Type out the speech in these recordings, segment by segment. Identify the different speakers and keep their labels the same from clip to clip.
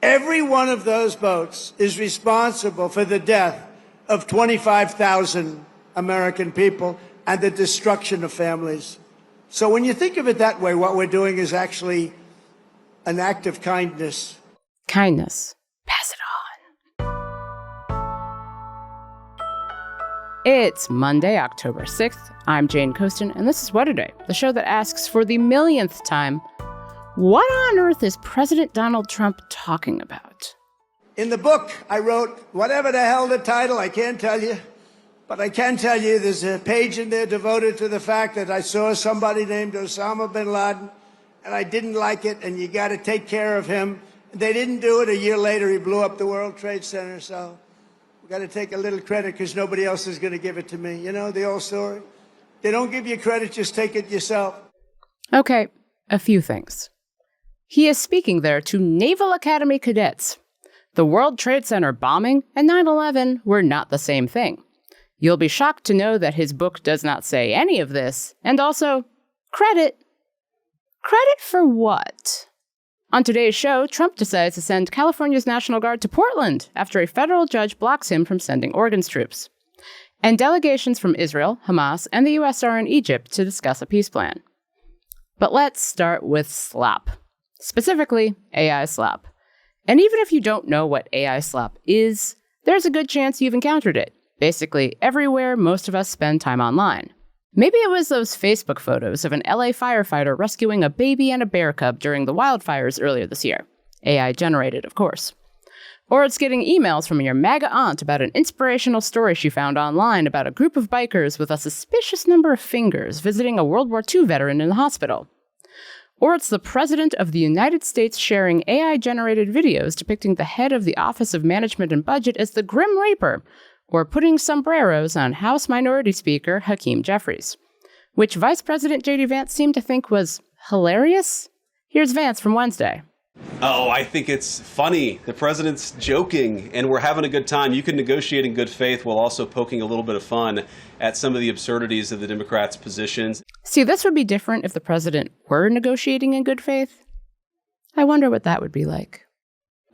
Speaker 1: Every one of those boats is responsible for the death of 25,000 American people and the destruction of families. So when you think of it that way, what we're doing is actually an act of kindness.
Speaker 2: Kindness. Pass it on. It's Monday, October 6th. I'm Jane Coaston, and this is What A Day, the show that asks for the millionth time, what on earth is President Donald Trump talking about?
Speaker 1: In the book, I wrote, whatever the hell the title, I can't tell you. But I can tell you there's a page in there devoted to the fact that I saw somebody named Osama bin Laden, and I didn't like it, and you got to take care of him. They didn't do it. A year later, he blew up the World Trade Center, so we got to take a little credit because nobody else is going to give it to me. You know the old story? They don't give you credit, just take it yourself.
Speaker 2: Okay, a few things. He is speaking there to Naval Academy cadets. The World Trade Center bombing and 9/11 were not the same thing. You'll be shocked to know that his book does not say any of this, and also, credit. Credit for what? On today's show, Trump decides to send California's National Guard to Portland after a federal judge blocks him from sending ordnance troops. And delegations from Israel, Hamas, and the US are in Egypt to discuss a peace plan. But let's start with slop. Specifically, AI Slop. And even if you don't know what AI Slop is, there's a good chance you've encountered it. Basically, everywhere most of us spend time online. Maybe it was those Facebook photos of an LA firefighter rescuing a baby and a bear cub during the wildfires earlier this year. AI generated, of course. Or it's getting emails from your MAGA aunt about an inspirational story she found online about a group of bikers with a suspicious number of fingers visiting a World War II veteran in the hospital. Or it's the President of the United States sharing AI-generated videos depicting the head of the Office of Management and Budget as the Grim Reaper, or putting sombreros on House Minority Speaker Hakeem Jeffries, which Vice President J.D. Vance seemed to think was hilarious. Here's Vance from Wednesday.
Speaker 3: Oh, I think it's funny. The president's joking, and we're having a good time. You can negotiate in good faith while also poking a little bit of fun at some of the absurdities of the Democrats' positions.
Speaker 2: See, this would be different if the president were negotiating in good faith. I wonder what that would be like.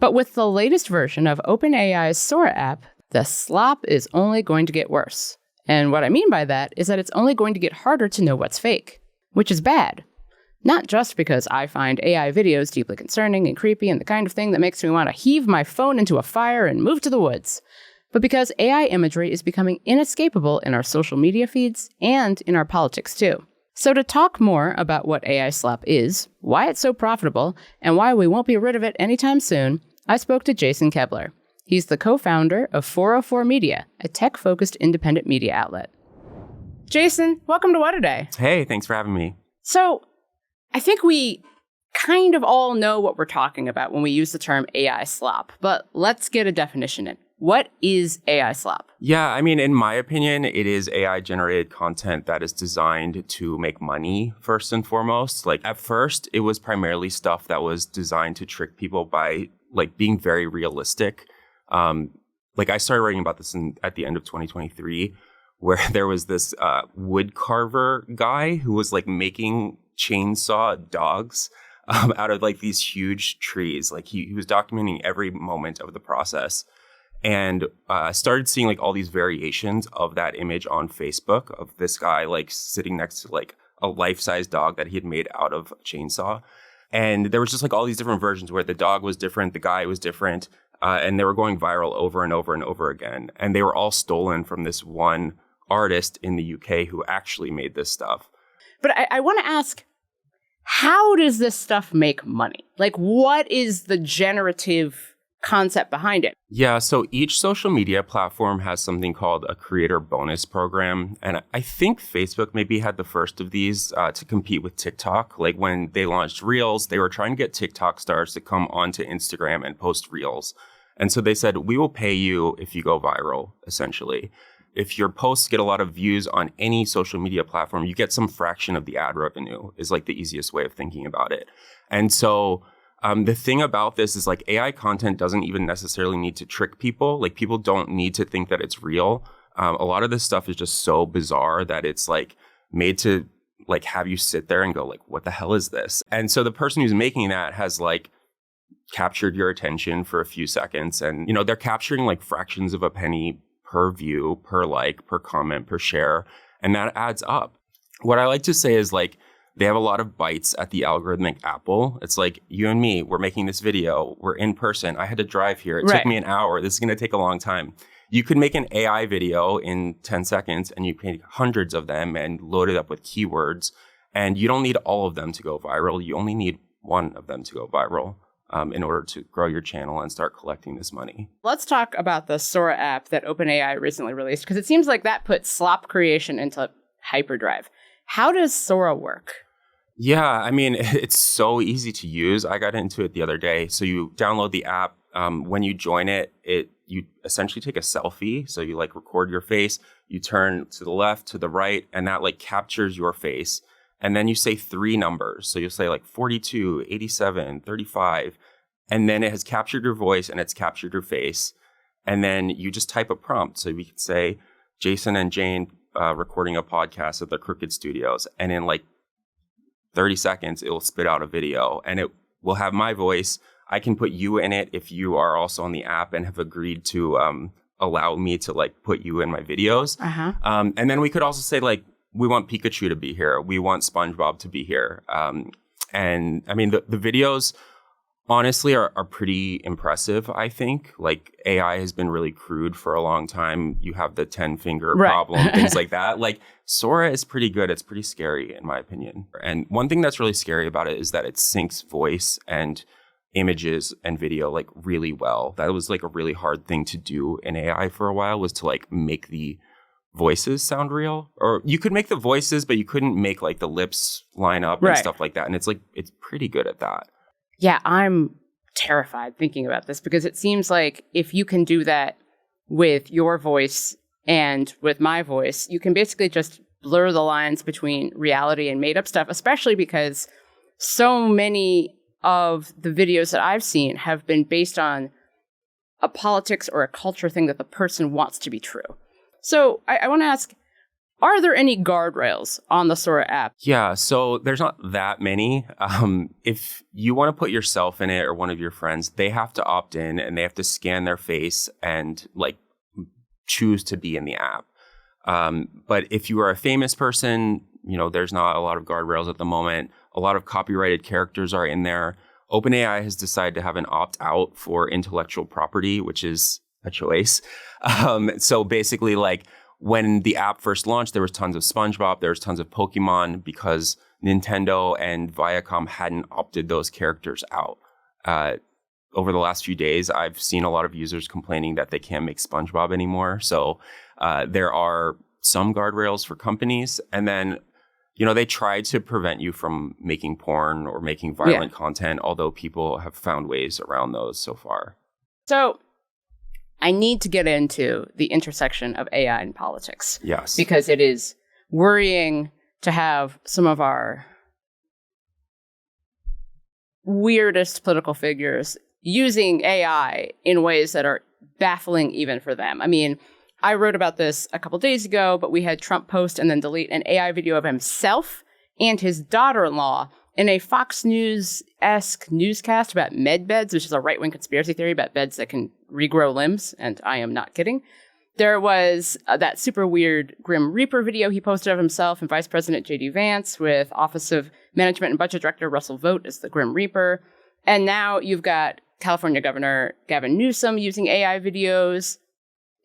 Speaker 2: But with the latest version of OpenAI's Sora app, the slop is only going to get worse. And what I mean by that is that it's only going to get harder to know what's fake, which is bad. Not just because I find AI videos deeply concerning and creepy and the kind of thing that makes me want to heave my phone into a fire and move to the woods, but because AI imagery is becoming inescapable in our social media feeds and in our politics too. So to talk more about what AI Slop is, why it's so profitable, and why we won't be rid of it anytime soon, I spoke to Jason Kebler. He's the co-founder of 404 Media, a tech-focused independent media outlet. Jason, welcome to What A Day.
Speaker 4: Hey, thanks for having me.
Speaker 2: So, I think we kind of all know what we're talking about when we use the term AI slop, but let's get a definition in. What is AI slop?
Speaker 4: Yeah, I mean, in my opinion, it is AI-generated content that is designed to make money, first and foremost. Like, at first, it was primarily stuff that was designed to trick people by, like, being very realistic. I started writing about this at the end of 2023, where there was this wood carver guy who was, like, making chainsaw dogs out of like these huge trees. Like he was documenting every moment of the process, and started seeing like all these variations of that image on Facebook of this guy like sitting next to like a life-size dog that he had made out of a chainsaw. And there was just like all these different versions where the dog was different, the guy was different, and they were going viral over and over and over again. And they were all stolen from this one artist in the UK who actually made this stuff.
Speaker 2: But I want to ask, how does this stuff make money? Like, what is the generative concept behind it?
Speaker 4: Yeah, so each social media platform has something called a creator bonus program. And I think Facebook maybe had the first of these to compete with TikTok. Like when they launched Reels, they were trying to get TikTok stars to come onto Instagram and post Reels. And so they said, we will pay you if you go viral, essentially. If your posts get a lot of views on any social media platform, you get some fraction of the ad revenue is like the easiest way of thinking about it. And so the thing about this is like AI content doesn't even necessarily need to trick people. Like people don't need to think that it's real. A lot of this stuff is just so bizarre that it's like made to like have you sit there and go like, what the hell is this? And so the person who's making that has like captured your attention for a few seconds. And, they're capturing like fractions of a penny per view, per like, per comment, per share. And that adds up. What I like to say is like, they have a lot of bites at the algorithmic apple. It's like you and me, we're making this video. We're in person. I had to drive here. It took me an hour. This is going to take a long time. You could make an AI video in 10 seconds and you make hundreds of them and load it up with keywords. And you don't need all of them to go viral. You only need one of them to go viral in order to grow your channel and start collecting this money.
Speaker 2: Let's talk about the Sora app that OpenAI recently released, because it seems like that put slop creation into hyperdrive. How does Sora work?
Speaker 4: Yeah, I mean, it's so easy to use. I got into it the other day. So you download the app. When you join it, you essentially take a selfie. So you like record your face, you turn to the left, to the right, and that like captures your face. And then you say 3 numbers. So you'll say like 42, 87, 35. And then it has captured your voice and it's captured your face. And then you just type a prompt. So we could say Jason and Jane recording a podcast at the Crooked Studios. And in like 30 seconds, it will spit out a video. And it will have my voice. I can put you in it if you are also on the app and have agreed to allow me to like put you in my videos. And then we could also say like, we want Pikachu to be here. We want SpongeBob to be here. And I mean, the videos honestly are pretty impressive, I think. Like AI has been really crude for a long time. You have the 10-finger problem, things like that. Like Sora is pretty good. It's pretty scary in my opinion. And one thing that's really scary about it is that it syncs voice and images and video like really well. That was like a really hard thing to do in AI for a while, was to like make the voices sound real. Or you could make the voices, but you couldn't make like the lips line up and stuff like that. And it's like, it's pretty good at that.
Speaker 2: Yeah, I'm terrified thinking about this, because it seems like if you can do that with your voice and with my voice, you can basically just blur the lines between reality and made up stuff, especially because so many of the videos that I've seen have been based on a politics or a culture thing that the person wants to be true. So I want to ask, are there any guardrails on the Sora app?
Speaker 4: Yeah, so there's not that many. If you want to put yourself in it or one of your friends, they have to opt in and they have to scan their face and like choose to be in the app. But if you are a famous person, there's not a lot of guardrails at the moment. A lot of copyrighted characters are in there. OpenAI has decided to have an opt-out for intellectual property, which is a choice. So basically, like when the app first launched, there was tons of SpongeBob, there was tons of Pokemon, because Nintendo and Viacom hadn't opted those characters out. Over the last few days, I've seen a lot of users complaining that they can't make SpongeBob anymore. So there are some guardrails for companies. And then, they try to prevent you from making porn or making violent content, although people have found ways around those so far.
Speaker 2: So I need to get into the intersection of AI and politics.
Speaker 4: Yes.
Speaker 2: Because it is worrying to have some of our weirdest political figures using AI in ways that are baffling even for them. I mean, I wrote about this a couple days ago, but we had Trump post and then delete an AI video of himself and his daughter-in-law in a Fox News-esque newscast about med beds, which is a right-wing conspiracy theory about beds that can regrow limbs, and I am not kidding. There was that super weird Grim Reaper video he posted of himself and Vice President J.D. Vance with Office of Management and Budget Director Russell Vought as the Grim Reaper. And now you've got California Governor Gavin Newsom using AI videos.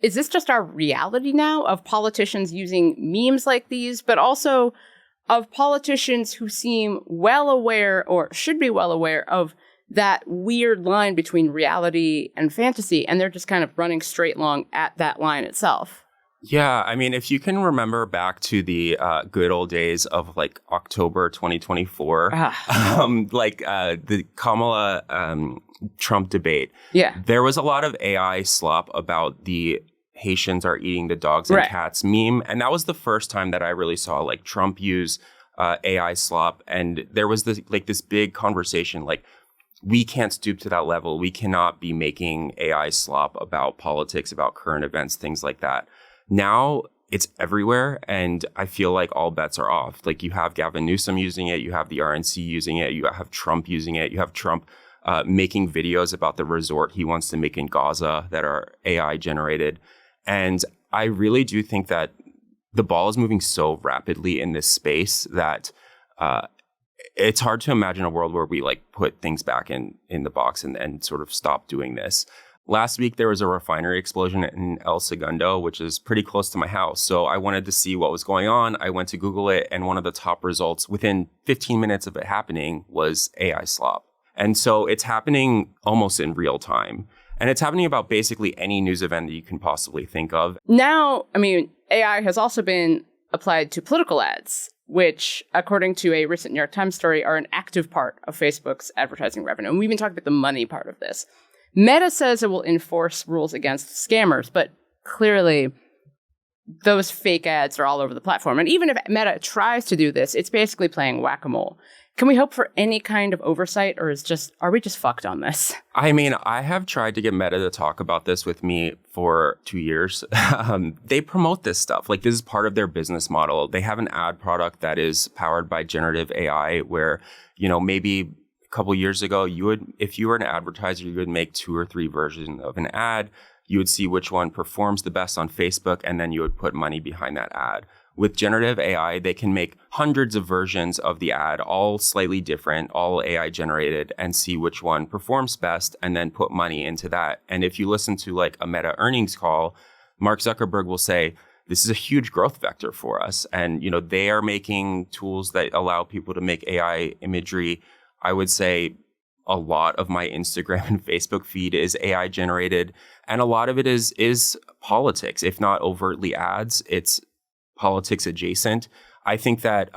Speaker 2: Is this just our reality now of politicians using memes like these, but also of politicians who seem well aware, or should be well aware, of that weird line between reality and fantasy, and they're just kind of running straight along at that line itself?
Speaker 4: Yeah, I mean, if you can remember back to the good old days of like October 2024, the Kamala Trump debate, there was a lot of AI slop about the Haitians are eating the dogs and cats meme. And that was the first time that I really saw like Trump use AI slop. And there was this big conversation, like, we can't stoop to that level. We cannot be making AI slop about politics, about current events, things like that. Now it's everywhere. And I feel like all bets are off. Like, you have Gavin Newsom using it. You have the RNC using it. You have Trump using it. You have Trump making videos about the resort he wants to make in Gaza that are AI generated. And I really do think that the ball is moving so rapidly in this space that it's hard to imagine a world where we like put things back in the box and sort of stop doing this. Last week, there was a refinery explosion in El Segundo, which is pretty close to my house. So I wanted to see what was going on. I went to Google it, and one of the top results within 15 minutes of it happening was AI Slop. And so it's happening almost in real time. And it's happening about basically any news event that you can possibly think of.
Speaker 2: Now, I mean, AI has also been applied to political ads, which, according to a recent New York Times story, are an active part of Facebook's advertising revenue. And we've been talking about the money part of this. Meta says it will enforce rules against scammers, but clearly those fake ads are all over the platform. And even if Meta tries to do this, it's basically playing whack-a-mole. Can we hope for any kind of oversight, or are we just fucked on this?
Speaker 4: I mean, I have tried to get Meta to talk about this with me for 2 years. They promote this stuff. Like, this is part of their business model. They have an ad product that is powered by generative AI where, maybe a couple years ago, if you were an advertiser, you would make 2 or 3 versions of an ad. You would see which one performs the best on Facebook, and then you would put money behind that ad. With generative AI, they can make hundreds of versions of the ad, all slightly different, all AI generated, and see which one performs best, and then put money into that. And if you listen to like a Meta earnings call, Mark Zuckerberg will say, this is a huge growth vector for us. And, they are making tools that allow people to make AI imagery. I would say a lot of my Instagram and Facebook feed is AI generated. And a lot of it is politics, if not overtly ads. It's politics adjacent. I think that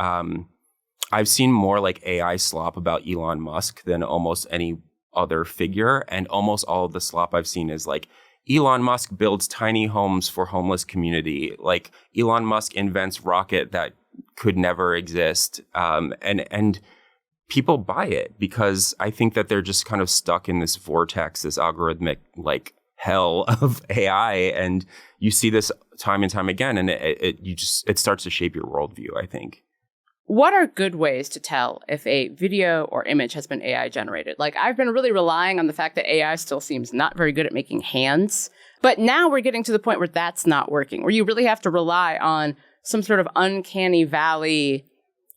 Speaker 4: I've seen more like AI slop about Elon Musk than almost any other figure. And almost all of the slop I've seen is like, Elon Musk builds tiny homes for homeless community. Like, Elon Musk invents rocket that could never exist. And people buy it because I think that they're just kind of stuck in this vortex, this algorithmic like hell of AI. And you see this time and time again, and it starts to shape your worldview, I think.
Speaker 2: What are good ways to tell if a video or image has been AI generated? Like, I've been really relying on the fact that AI still seems not very good at making hands. But now we're getting to the point where that's not working, where you really have to rely on some sort of uncanny valley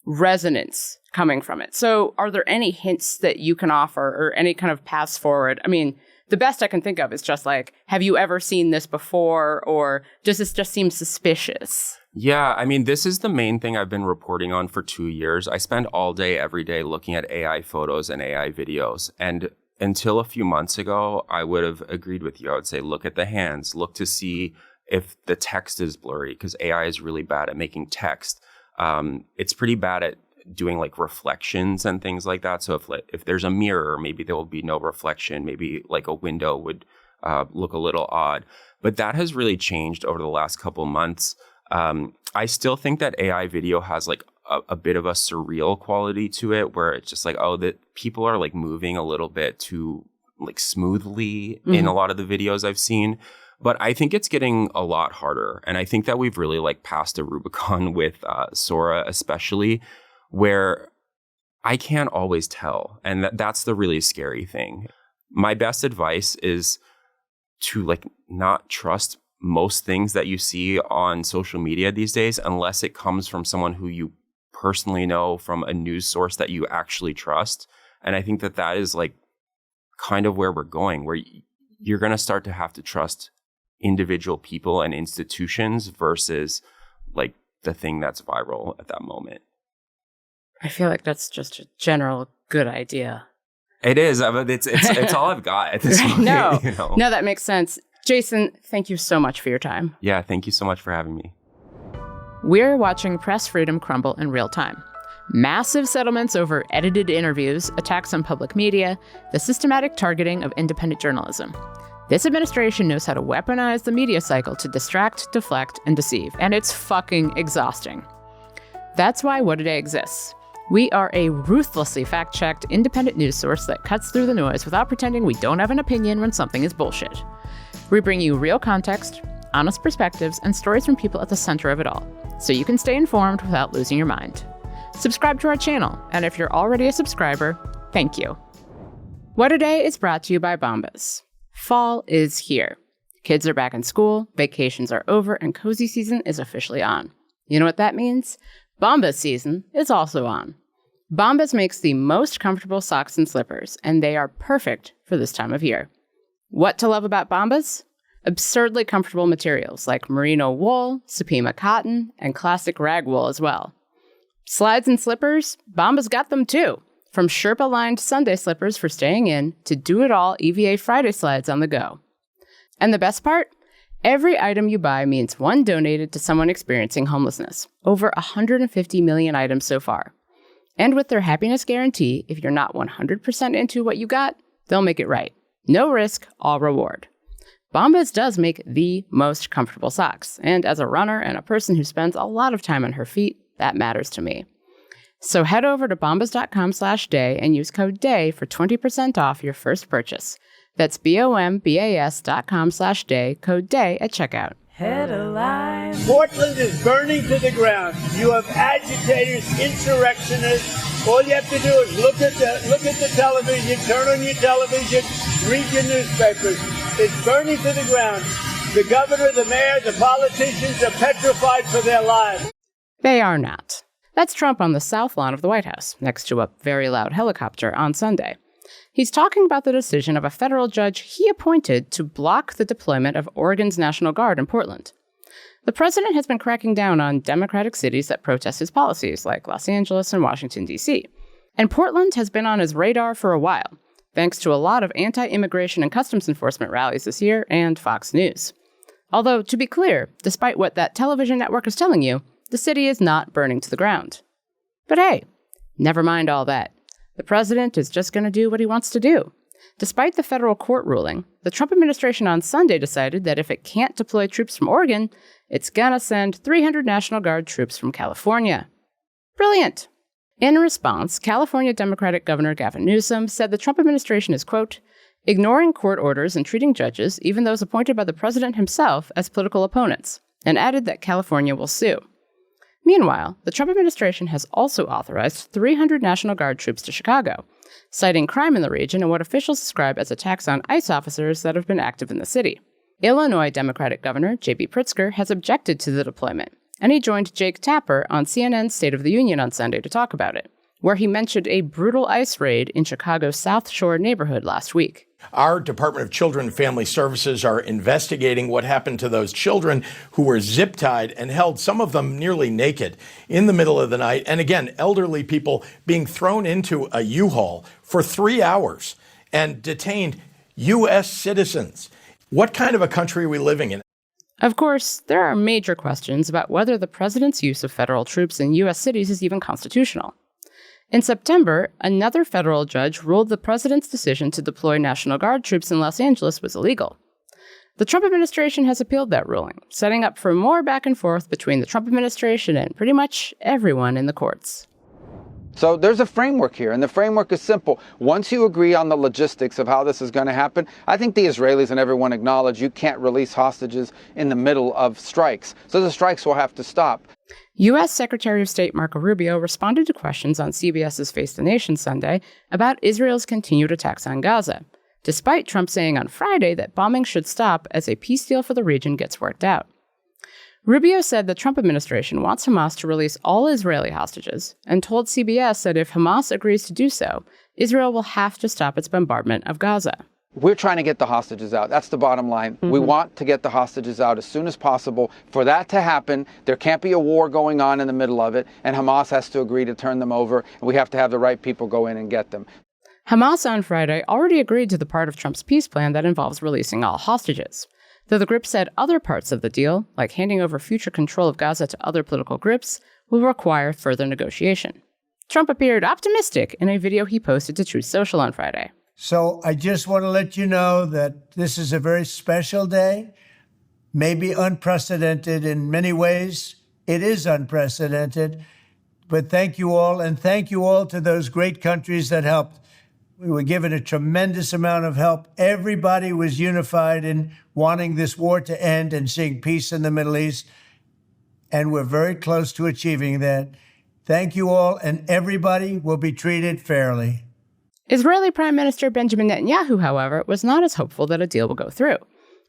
Speaker 2: resonance coming from it. So are there any hints that you can offer or any kind of paths forward? I mean, the best I can think of is just like, have you ever seen this before? Or does this just seem suspicious?
Speaker 4: Yeah, I mean, this is the main thing I've been reporting on for 2 years. I spend all day, every day looking at AI photos and AI videos. And until a few months ago, I would have agreed with you. I would say, look at the hands, look to see if the text is blurry, because AI is really bad at making text. It's pretty bad at doing like reflections and things like that. So if there's a mirror, maybe there will be no reflection. Maybe like a window would look a little odd. But that has really changed over the last couple months. I still think that AI video has like a bit of a surreal quality to it, where it's just like, oh, that people are like moving a little bit too like smoothly in a lot of the videos I've seen. But I think it's getting a lot harder. And I think that we've really like passed a Rubicon with Sora especially, where I can't always tell. And that's the really scary thing. My best advice is to like not trust most things that you see on social media these days, unless it comes from someone who you personally know, from a news source that you actually trust. And I think that is like kind of where we're going, where you're going to start to have to trust individual people and institutions versus like the thing that's viral at that moment.
Speaker 2: I feel like that's just a general good idea.
Speaker 4: It is, but it's all I've got at this point.
Speaker 2: No, no, that makes sense. Jason, thank you so much for your time.
Speaker 4: Yeah, thank you so much for having me.
Speaker 2: We're watching press freedom crumble in real time. Massive settlements over edited interviews, attacks on public media, the systematic targeting of independent journalism. This administration knows how to weaponize the media cycle to distract, deflect, and deceive, and it's fucking exhausting. That's why What A Day exists. We are a ruthlessly fact-checked, independent news source that cuts through the noise without pretending we don't have an opinion when something is bullshit. We bring you real context, honest perspectives, and stories from people at the center of it all, so you can stay informed without losing your mind. Subscribe to our channel, and if you're already a subscriber, thank you. What A Day is brought to you by Bombas. Fall is here. Kids are back in school, vacations are over, and cozy season is officially on. You know what that means? Bombas season is also on. Bombas makes the most comfortable socks and slippers, and they are perfect for this time of year. What to love about Bombas? Absurdly comfortable materials like merino wool, Supima cotton, and classic rag wool as well. Slides and slippers? Bombas got them too. From Sherpa-lined Sunday slippers for staying in to do-it-all EVA Friday slides on the go. And the best part? Every item you buy means one donated to someone experiencing homelessness. Over 150 million items so far. And with their happiness guarantee, if you're not 100% into what you got, they'll make it right. No risk, all reward. Bombas does make the most comfortable socks. And as a runner and a person who spends a lot of time on her feet, that matters to me. So head over to bombas.com/day and use code DAY for 20% off your first purchase. That's bombas.com/day, code DAY at checkout.
Speaker 5: Headline.
Speaker 1: Portland is burning to the ground. You have agitators, insurrectionists. All you have to do is look at the television, turn on your television, read your newspapers. It's burning to the ground. The governor, the mayor, the politicians are petrified for their lives.
Speaker 2: They are not. That's Trump on the south lawn of the White House, next to a very loud helicopter on Sunday. He's talking about the decision of a federal judge he appointed to block the deployment of Oregon's National Guard in Portland. The president has been cracking down on Democratic cities that protest his policies, like Los Angeles and Washington, D.C. And Portland has been on his radar for a while, thanks to a lot of anti-immigration and customs enforcement rallies this year and Fox News. Although, to be clear, despite what that television network is telling you, the city is not burning to the ground. But hey, never mind all that. The president is just going to do what he wants to do. Despite the federal court ruling, the Trump administration on Sunday decided that if it can't deploy troops from Oregon, it's going to send 300 National Guard troops from California. Brilliant! In response, California Democratic Governor Gavin Newsom said the Trump administration is, quote, ignoring court orders and treating judges, even those appointed by the president himself, as political opponents, and added that California will sue. Meanwhile, the Trump administration has also authorized 300 National Guard troops to Chicago, citing crime in the region and what officials describe as attacks on ICE officers that have been active in the city. Illinois Democratic Governor J.B. Pritzker has objected to the deployment, and he joined Jake Tapper on CNN's State of the Union on Sunday to talk about it, where he mentioned a brutal ICE raid in Chicago's South Shore neighborhood last week.
Speaker 6: Our Department of Children and Family Services are investigating what happened to those children who were zip-tied and held, some of them nearly naked, in the middle of the night. And again, elderly people being thrown into a U-Haul for 3 hours and detained U.S. citizens. What kind of a country are we living in?
Speaker 2: Of course, there are major questions about whether the president's use of federal troops in U.S. cities is even constitutional. In September, another federal judge ruled the president's decision to deploy National Guard troops in Los Angeles was illegal. The Trump administration has appealed that ruling, setting up for more back and forth between the Trump administration and pretty much everyone in the courts.
Speaker 7: So there's a framework here, and the framework is simple. Once you agree on the logistics of how this is going to happen, I think the Israelis and everyone acknowledge you can't release hostages in the middle of strikes. So the strikes will have to stop.
Speaker 2: U.S. Secretary of State Marco Rubio responded to questions on CBS's Face the Nation Sunday about Israel's continued attacks on Gaza, despite Trump saying on Friday that bombing should stop as a peace deal for the region gets worked out. Rubio said the Trump administration wants Hamas to release all Israeli hostages and told CBS that if Hamas agrees to do so, Israel will have to stop its bombardment of Gaza.
Speaker 7: We're trying to get the hostages out. That's the bottom line. We want to get the hostages out as soon as possible. For that to happen, there can't be a war going on in the middle of it, and Hamas has to agree to turn them over, and we have to have the right people go in and get them.
Speaker 2: Hamas on Friday already agreed to the part of Trump's peace plan that involves releasing all hostages, though the group said other parts of the deal, like handing over future control of Gaza to other political groups, will require further negotiation. Trump appeared optimistic in a video he posted to Truth Social on Friday.
Speaker 1: So I just want to let you know that this is a very special day, maybe unprecedented in many ways. It is unprecedented, but thank you all, and thank you all to those great countries that helped. We were given a tremendous amount of help. Everybody was unified in wanting this war to end and seeing peace in the Middle East, and we're very close to achieving that. Thank you all, and everybody will be treated fairly.
Speaker 2: Israeli Prime Minister Benjamin Netanyahu, however, was not as hopeful that a deal will go through.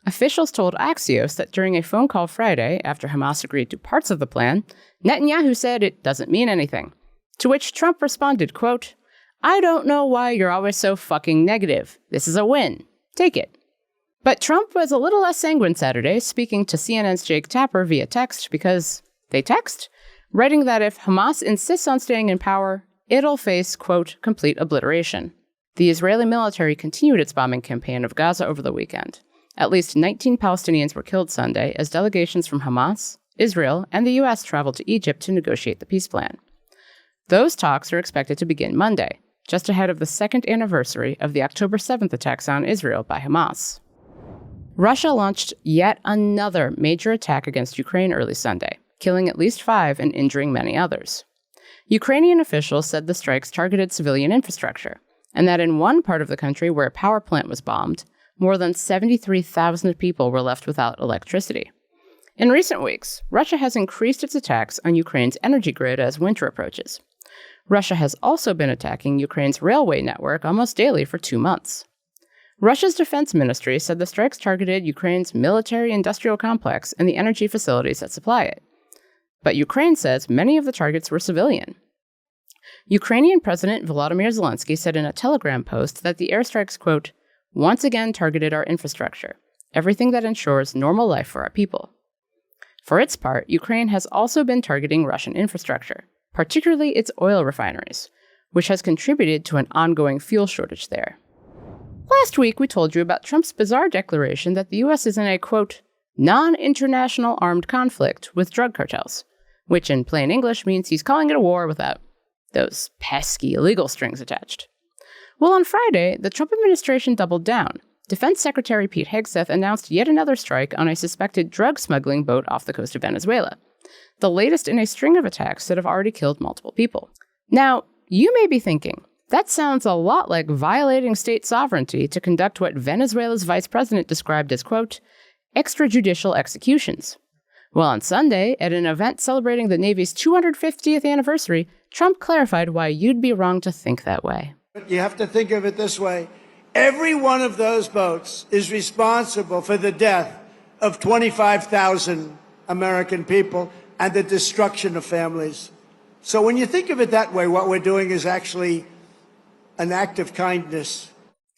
Speaker 2: Officials told Axios that during a phone call Friday, after Hamas agreed to parts of the plan, Netanyahu said it doesn't mean anything. To which Trump responded, quote, "I don't know why you're always so fucking negative. This is a win. Take it." But Trump was a little less sanguine Saturday, speaking to CNN's Jake Tapper via text because they text, writing that if Hamas insists on staying in power, it'll face, quote, complete obliteration. The Israeli military continued its bombing campaign of Gaza over the weekend. At least 19 Palestinians were killed Sunday as delegations from Hamas, Israel, and the U.S. traveled to Egypt to negotiate the peace plan. Those talks are expected to begin Monday, just ahead of the second anniversary of the October 7th attacks on Israel by Hamas. Russia launched yet another major attack against Ukraine early Sunday, killing at least 5 and injuring many others. Ukrainian officials said the strikes targeted civilian infrastructure, and that in one part of the country where a power plant was bombed, more than 73,000 people were left without electricity. In recent weeks, Russia has increased its attacks on Ukraine's energy grid as winter approaches. Russia has also been attacking Ukraine's railway network almost daily for 2 months. Russia's defense ministry said the strikes targeted Ukraine's military-industrial complex and the energy facilities that supply it. But Ukraine says many of the targets were civilian. Ukrainian President Volodymyr Zelensky said in a Telegram post that the airstrikes, quote, once again targeted our infrastructure, everything that ensures normal life for our people. For its part, Ukraine has also been targeting Russian infrastructure, particularly its oil refineries, which has contributed to an ongoing fuel shortage there. Last week, we told you about Trump's bizarre declaration that the U.S. is in a, quote, non-international armed conflict with drug cartels, which in plain English means he's calling it a war without those pesky illegal strings attached. Well, on Friday, the Trump administration doubled down. Defense Secretary Pete Hegseth announced yet another strike on a suspected drug-smuggling boat off the coast of Venezuela, the latest in a string of attacks that have already killed multiple people. Now, you may be thinking, that sounds a lot like violating state sovereignty to conduct what Venezuela's vice president described as, quote, extrajudicial executions. Well, on Sunday, at an event celebrating the Navy's 250th anniversary, Trump clarified why you'd be wrong to think that way.
Speaker 1: You have to think of it this way. Every one of those boats is responsible for the death of 25,000 American people and the destruction of families. So when you think of it that way, what we're doing is actually an act of kindness.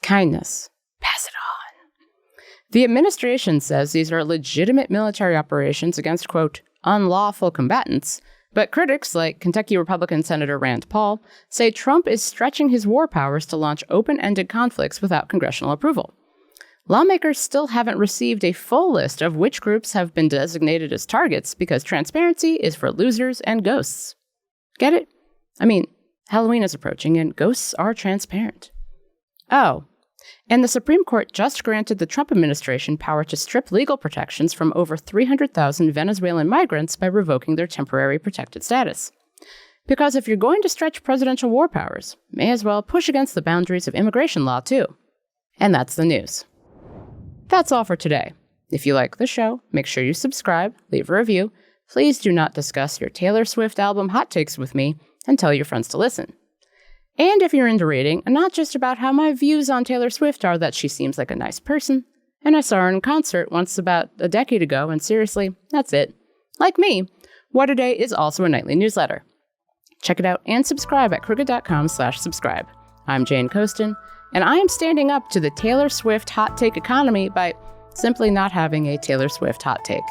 Speaker 2: Kindness. Pass it on. The administration says these are legitimate military operations against, quote, unlawful combatants, but critics like Kentucky Republican Senator Rand Paul say Trump is stretching his war powers to launch open-ended conflicts without congressional approval. Lawmakers still haven't received a full list of which groups have been designated as targets because transparency is for losers and ghosts. Get it? I mean, Halloween is approaching and ghosts are transparent. Oh, and the Supreme Court just granted the Trump administration power to strip legal protections from over 300,000 Venezuelan migrants by revoking their temporary protected status. Because if you're going to stretch presidential war powers, may as well push against the boundaries of immigration law too. And that's the news. That's all for today. If you like the show, make sure you subscribe, leave a review. Please do not discuss your Taylor Swift album hot takes with me, and tell your friends to listen. And if you're into reading, not just about how my views on Taylor Swift are that she seems like a nice person, and I saw her in concert once about a decade ago, and seriously, that's it. Like me, What A Day is also a nightly newsletter. Check it out and subscribe at crooked.com/subscribe. I'm Jane Coaston, and I am standing up to the Taylor Swift hot take economy by simply not having a Taylor Swift hot take.